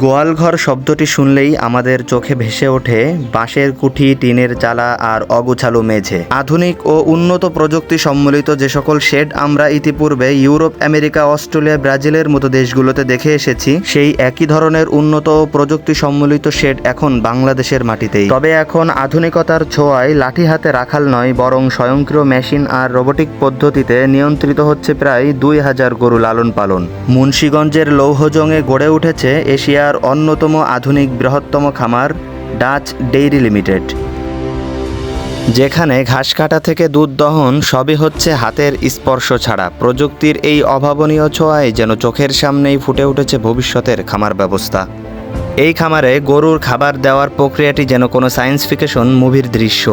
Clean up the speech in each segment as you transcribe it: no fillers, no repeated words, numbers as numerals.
গোয়ালঘর শব্দটি শুনলেই আমাদের চোখে ভেসে ওঠে বাঁশের কুঠি, টিনের চালা আর অগুছালো মেঝে। আধুনিক ও উন্নত প্রযুক্তি সম্মিলিত যে সকল শেড আমরা ইতিপূর্বে ইউরোপ, আমেরিকা, অস্ট্রেলিয়া, ব্রাজিলের মতো দেশগুলোতে দেখে এসেছি, সেই একই ধরনের উন্নত ও প্রযুক্তি সম্মিলিত শেড এখন বাংলাদেশের মাটিতেই। তবে এখন আধুনিকতার ছোঁয়ায় লাঠি হাতে রাখাল নয়, বরং স্বয়ংক্রিয় মেশিন আর রোবোটিক পদ্ধতিতে নিয়ন্ত্রিত হচ্ছে প্রায় 2000 গরু লালন পালন। মুন্সিগঞ্জের লৌহজংয়ে গড়ে উঠেছে এশিয়ার অন্যতম আধুনিক বৃহত্তম খামার ডাচ ডেইরি লিমিটেড, যেখানে ঘাস কাটা থেকে দুধ দহন সবই হচ্ছে হাতের স্পর্শ ছাড়া। প্রযুক্তির এই অভাবনীয় ছোঁয়ায় যেন চোখের সামনেই ফুটে উঠেছে ভবিষ্যতের খামার ব্যবস্থা। এই খামারে গরুর খাবার দেওয়ার প্রক্রিয়াটি যেন কোনো সায়েন্স ফিকশন মুভির দৃশ্য।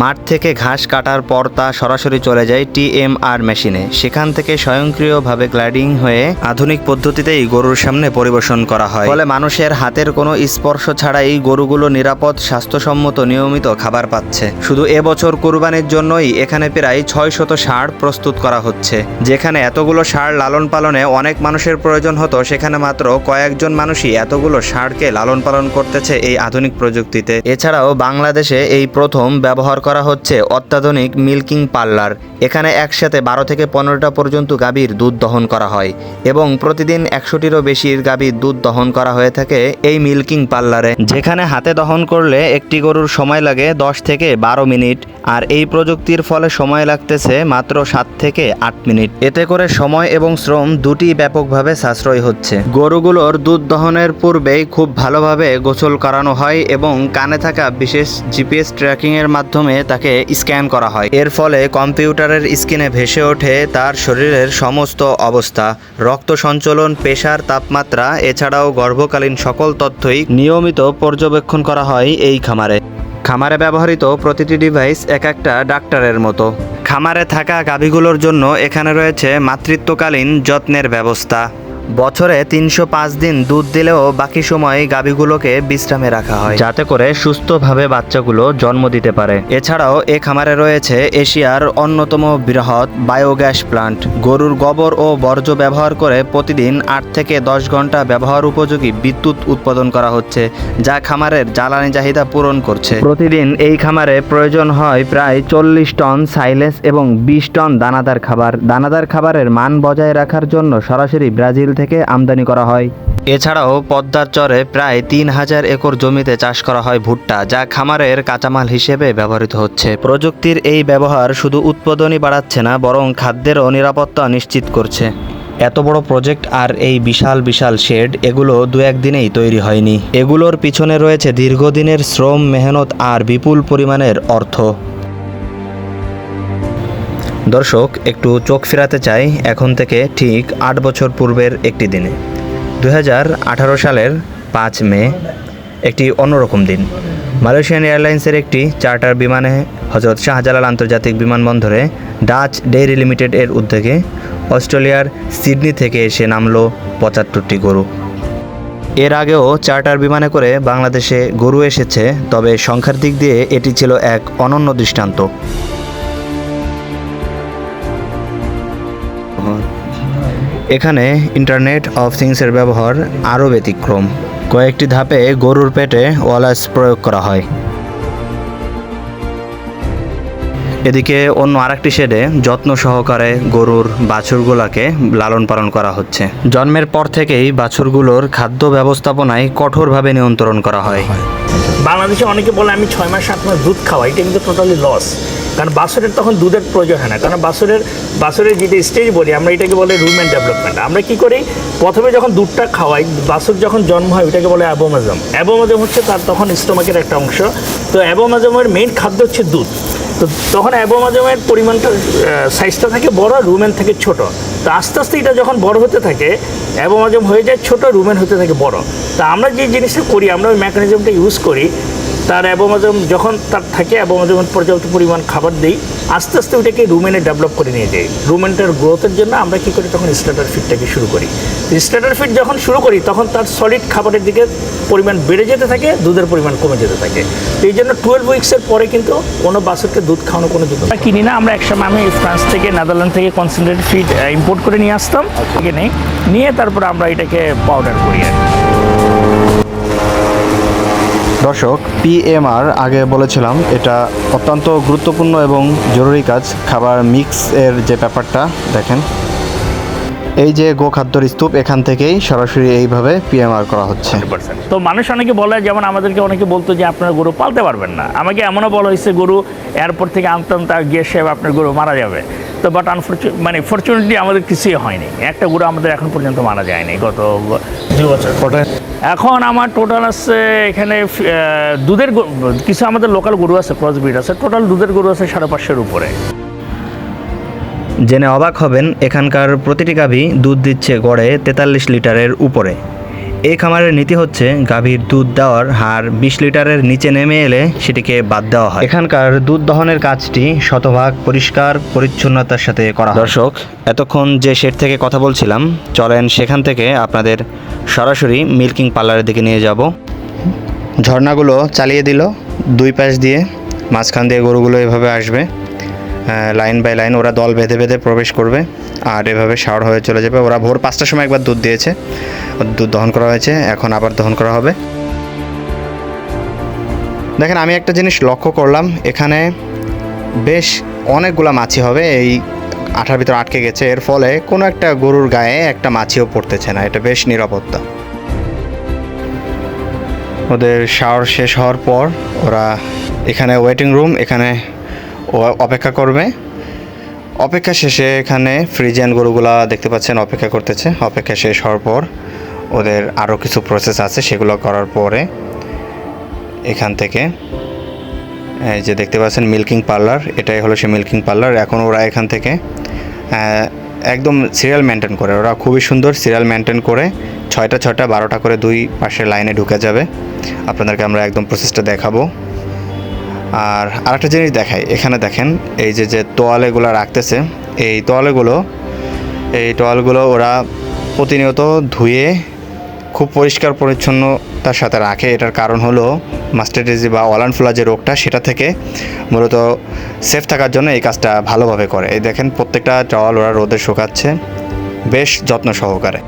মাঠ থেকে ঘাস কাটার পর তা সরাসরি চলে যায় TMR মেশিনে, সেখান থেকে স্বয়ংক্রিয়ভাবে গ্লাইডিং হয়ে আধুনিক পদ্ধতিতেই গরুর সামনে পরিবেশন করা হয়। ফলে মানুষের হাতের কোনো স্পর্শ ছাড়াই গরুগুলো নিরাপদ, স্বাস্থ্যসম্মত, নিয়মিত খাবার পাচ্ছে। শুধু এবছর কুরবানির জন্যই এখানে প্রায় 600 ষাঁড় প্রস্তুত করা হচ্ছে। যেখানে এতগুলো ষাঁড় লালন পালনে অনেক মানুষের প্রয়োজন হতো, সেখানে মাত্র কয়েকজন মানুষই এতগুলো ষাঁড়কে লালন পালন করতেছে এই আধুনিক প্রযুক্তিতে। এছাড়াও বাংলাদেশে এই প্রথম ব্যবহার করা হচ্ছে অত্যাধুনিক মিল্কিং পার্লার। এখানে একসাথে 12 থেকে 15টা পর্যন্ত গাভীর দুধ দহন করা হয় এবং প্রতিদিন 100টিরও বেশি গাভীর দুধ দহন করা হয়ে থাকে এই মিল্কিং পার্লারে, যেখানে হাতে দহন করলে একটি গরুর সময় লাগে 10 থেকে 12 মিনিট, আর এই প্রযুক্তির ফলে সময় লাগতেছে মাত্র 7 থেকে 8 মিনিট। এতে করে সময় এবং শ্রম দুটি ব্যাপকভাবে সাশ্রয় হচ্ছে। গরুগুলোর দুধ দহনের পূর্বেই খুব ভালোভাবে গোসল করানো হয় এবং কানে থাকা বিশেষ GPS ট্র্যাকিংয়ের মাধ্যমে তাকে স্ক্যান করা হয়। এর ফলে কম্পিউটারের স্ক্রিনে ভেসে ওঠে তার শরীরের সমস্ত অবস্থা, রক্ত সঞ্চালন, প্রেসার, তাপমাত্রা, এছাড়াও গর্ভকালীন সকল তথ্যই নিয়মিত পর্যবেক্ষণ করা হয় এই খামারে। খামারে ব্যবহৃত প্রতিটি ডিভাইস এক একটা ডাক্তারের মতো। খামারে থাকা গাভীগুলোর জন্য এখানে রয়েছে মাতৃত্বকালীন যত্নের ব্যবস্থা। বছরে 305 দিন দুধ দিলেও বাকি সময় গাভীগুলোকে বিশ্রামে রাখা হয়, যাতে করে সুস্থভাবে বাচ্চাগুলো জন্ম দিতে পারে। এছাড়াও এ খামারে রয়েছে এশিয়ার অন্যতম বৃহৎ বায়োগ্যাস প্লান্ট। গরুর গোবর ও বর্জ্য ব্যবহার করে প্রতিদিন 8 থেকে 10 ঘন্টা ব্যবহার উপযোগী বিদ্যুৎ উৎপাদন করা হচ্ছে, যা খামারের জ্বালানি চাহিদা পূরণ করছে। প্রতিদিন এই খামারে প্রয়োজন হয় প্রায় 40 টন সাইলেজ এবং 20 টন দানাদার খাবার। দানাদার খাবারের মান বজায় রাখার জন্য সরাসরি ব্রাজিল থেকে আমদানি করা হয়। এছাড়াও পদ্মার চরে প্রায় 3000 একর জমিতে চাষ করা হয় ভুট্টা, যা খামারের কাঁচামাল হিসেবে ব্যবহৃত হচ্ছে। প্রযুক্তির এই ব্যবহার শুধু উৎপাদনই বাড়াচ্ছে না, বরং খাদ্যেরও নিরাপত্তা নিশ্চিত করছে। এত বড় প্রজেক্ট আর এই বিশাল বিশাল শেড, এগুলো 2-1 দিনেই তৈরি হয়নি। এগুলোর পিছনে রয়েছে দীর্ঘদিনের শ্রম, মেহনত আর বিপুল পরিমাণের অর্থ। দর্শক, একটু চোখ ফেরাতে চাই এখন থেকে ঠিক 8 বছর পূর্বের একটি দিনে। 2018 সালের 5 মে, একটি অন্যরকম দিন। মালয়েশিয়ান এয়ারলাইন্সের একটি চার্টার বিমানে হজরত শাহজালাল আন্তর্জাতিক বিমানবন্দরে ডাচ ডেইরি লিমিটেড এর উদ্যোগে অস্ট্রেলিয়ার সিডনি থেকে এসে নামলো 75টি গরু। এর আগেও চার্টার বিমানে করে বাংলাদেশে গরু এসেছে, তবে সংখ্যার দিক দিয়ে এটি ছিল এক অনন্য দৃষ্টান্ত। এখানে ইন্টারনেট অফ থিংসের ব্যবহার আরও ব্যতিক্রম। কয়েকটি ধাপে গরুর পেটে ওয়ালাস প্রয়োগ করা হয়। এদিকে অন্য আরেকটি শেডে যত্ন সহকারে গরুর বাছুরগুলোকে লালন পালন করা হচ্ছে। জন্মের পর থেকেই বাছুরগুলোর খাদ্য ব্যবস্থাপনায় কঠোরভাবে নিয়ন্ত্রণ করা হয়। বাংলাদেশে অনেকে বলে আমি 6 মাস 7 মাস দুধ খাওয়াই, এটা কিন্তু টোটালি লস। কারণ বাছুরের তখন দুধের প্রয়োজন হয় না, কারণ বাছুরের যেটা স্টেজ বলি আমরা, এটাকে বলে রুমেন ডেভেলপমেন্ট। আমরা কি করি, প্রথমে যখন দুধটা খাওয়াই, বাছুর যখন জন্ম হয় ওইটাকে বলে অ্যাবোমাজম। অ্যাবোমাজম হচ্ছে তার তখন স্টোমাকের একটা অংশ। তো অ্যাবোমাজমের মেইন খাদ্য হচ্ছে দুধ। তো তখন অ্যাবোমাজমের পরিমাণটা সাইজটা থাকে বড়, রুমেন থেকে ছোট। তো আস্তে আস্তে এটা যখন বড় হতে থাকে, অ্যাবোমাজম হয়ে যায় ছোট, রুমেন হতে থাকে বড়। তা আমরা যে জিনিসটা করি, আমরা ওই মেকানিজমটা ইউজ করি। তার অ্যাবোমাজম যখন তার থাকে, অ্যাবোমাজমের পর্যাপ্ত পরিমাণ খাবার দিই, আস্তে আস্তে ওইটাকে রুমেনে ডেভেলপ করে নিয়ে যাই। রুমেনটার গ্রোথের জন্য আমরা কী করি, তখন স্টার্টার ফিডটাকে শুরু করি। স্টার্টার ফিড যখন শুরু করি, তখন তার সলিড খাবারের দিকে পরিমাণ বেড়ে যেতে থাকে, দুধের পরিমাণ কমে যেতে থাকে। তো এই জন্য 12 উইক্সের পরে কিন্তু কোনো বাছুরকে দুধ খাওয়ানো কোনো যুক্ত কিনি না। আমরা একসময় আমি ফ্রান্স থেকে, নেদারল্যান্ড থেকে কনসেন্ট্রেটেড ফিড ইম্পোর্ট করে নিয়ে আসতাম, এখানে নিয়ে তারপর আমরা এটাকে পাউডার করি আর দর্শক, পিএমআর আগে বলেছিলাম এটা অত্যন্ত গুরুত্বপূর্ণ এবং জরুরি কাজ। খাবার মিক্স এর যে ব্যাপারটা দেখেন, এই যে গোখাদ্যর স্তূপ, এখান থেকেই সরাসরি এইভাবে পিএমআর করা হচ্ছে। 100%। তো মানুষ অনেকে বলে, যেমন আমাদেরকে অনেকে বলতো যে আপনারা গরু পালতে পারবেন না। আমাকে এমনও বলা হয়েছে গরু এয়ারপোর্ট থেকে আনতাম, তার গিয়ে সে আপনার গরু মারা যাবে। তো বাট ফরচুনেটলি আমাদের কিছুই হয়নি। একটা গরু আমাদের এখন পর্যন্ত মারা যায়নি গত 2 বছর। এখন আমার টোটাল আছে এখানে দুধের কিছু আমাদের লোকাল গরু আছে, ক্রস ব্রিড আছে, টোটাল দুধের গরু আছে 550-এর উপরে। জেনে অবাক হবেন, এখানকার প্রতিটি গাভী দুধ দিচ্ছে গড়ে 43 লিটারের উপরে। এই খামারের নীতি হচ্ছে গাভীর দুধ দেওয়ার হার 20 লিটারের নিচে নেমে এলে সেটিকে বাদ দেওয়া হয়। এখানকার দুধ দহনের কাজটি শতভাগ পরিষ্কার পরিচ্ছন্নতার সাথে করা হয়। দর্শক, এতক্ষণ যে শেড থেকে কথা বলছিলাম, চলেন সেখান থেকে আপনাদের সরাসরি মিল্কিং পার্লারের দিকে নিয়ে যাব। ঝর্ণাগুলো চালিয়ে দিল দুই পাশ দিয়ে, মাঝখান দিয়ে গরুগুলো এভাবে আসবে লাইন বাই লাইন। ওরা দল বেঁধে বেঁধে প্রবেশ করবে আর এভাবে শাওয়ার হয়ে চলে যাবে। ওরা ভোর 5টার সময় একবার দুধ দিয়েছে, দুধ দহন করা হয়েছে, এখন আবার দহন করা হবে। দেখেন, আমি একটা জিনিস লক্ষ্য করলাম, এখানে বেশ অনেকগুলা মাছি হবে এই আঠার ভিতর আটকে গেছে। এর ফলে কোনো একটা গরুর গায়ে একটা মাছিও পড়তেছে না, এটা বেশ নিরাপত্তা। ওদের শাওয়ার শেষ হওয়ার পর ওরা এখানে ওয়েটিং রুম, এখানে অপেক্ষা করবে। অপেক্ষা শেষে এখানে ফ্রিজিয়ান গরুগুলা দেখতে পাচ্ছেন অপেক্ষা করতেছে। অপেক্ষা শেষ হওয়ার পর ওদের আরও কিছু প্রসেস আছে, সেগুলো করার পরে এখান থেকে এই যে দেখতে পাচ্ছেন মিল্কিং পার্লার, এটাই হলো সে মিল্কিং পার্লার। এখন ওরা এখান থেকে একদম সিরিয়াল মেনটেন করে, ওরা খুবই সুন্দর সিরিয়াল মেনটেন করে 6টা 12টা করে দুই পাশের লাইনে ঢুকে যাবে। আপনাদেরকে আমরা একদম প্রসেসটা দেখাবো। আর আরেকটা জিনিস দেখাই, এখানে দেখেন এই যে তোয়ালেগুলো রাখতেছে, এই তোয়ালগুলো ওরা প্রতিনিয়ত ধুয়ে খুব পরিষ্কার পরিচ্ছন্নতার সাথে রাখে। এটার কারণ হলো মাস্টারডিজি বা ওয়ালানফুলা যে রোগটা, সেটা থেকে মূলত সেফ থাকার জন্য এই কাজটা ভালোভাবে করে। এই দেখেন প্রত্যেকটা টাওয়াল ওরা রোদে শুকাচ্ছে বেশ যত্ন সহকারে।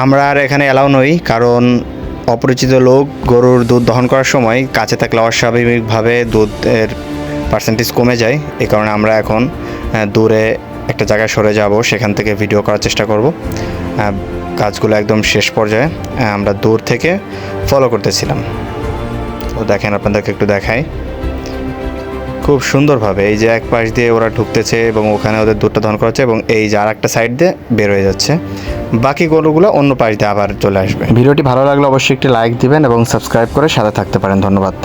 আমরা আর এখানে অ্যালাউ নই, কারণ অপরিচিত লোক গরুর দুধ দহন করার সময় কাছে থাকলে অস্বাভাবিকভাবে দুধের পার্সেন্টেজ কমে যায়। এই কারণে আমরা এখন দূরে একটা জায়গায় সরে যাব, সেখান থেকে ভিডিও করার চেষ্টা করব। কাজগুলো একদম শেষ পর্যায়ে আমরা দূর থেকে ফলো করতেছিলাম। তো দেখেন, আপনাদেরকে একটু দেখাই খুব সুন্দরভাবে। এই যে এক পাশ দিয়ে ওরা ঢুকতেছে এবং ওখানে ওদের দুধটা দহন করা হচ্ছে এবং এই যে আর একটা সাইড দিয়ে বের হয়ে যাচ্ছে। বাকি গরুগুলো অন্য পাশ দিয়ে আবার চলে আসবে। ভিডিওটি ভালো লাগলে অবশ্যই একটি লাইক দিবেন এবং সাবস্ক্রাইব করে সাথে থাকতে পারেন। ধন্যবাদ।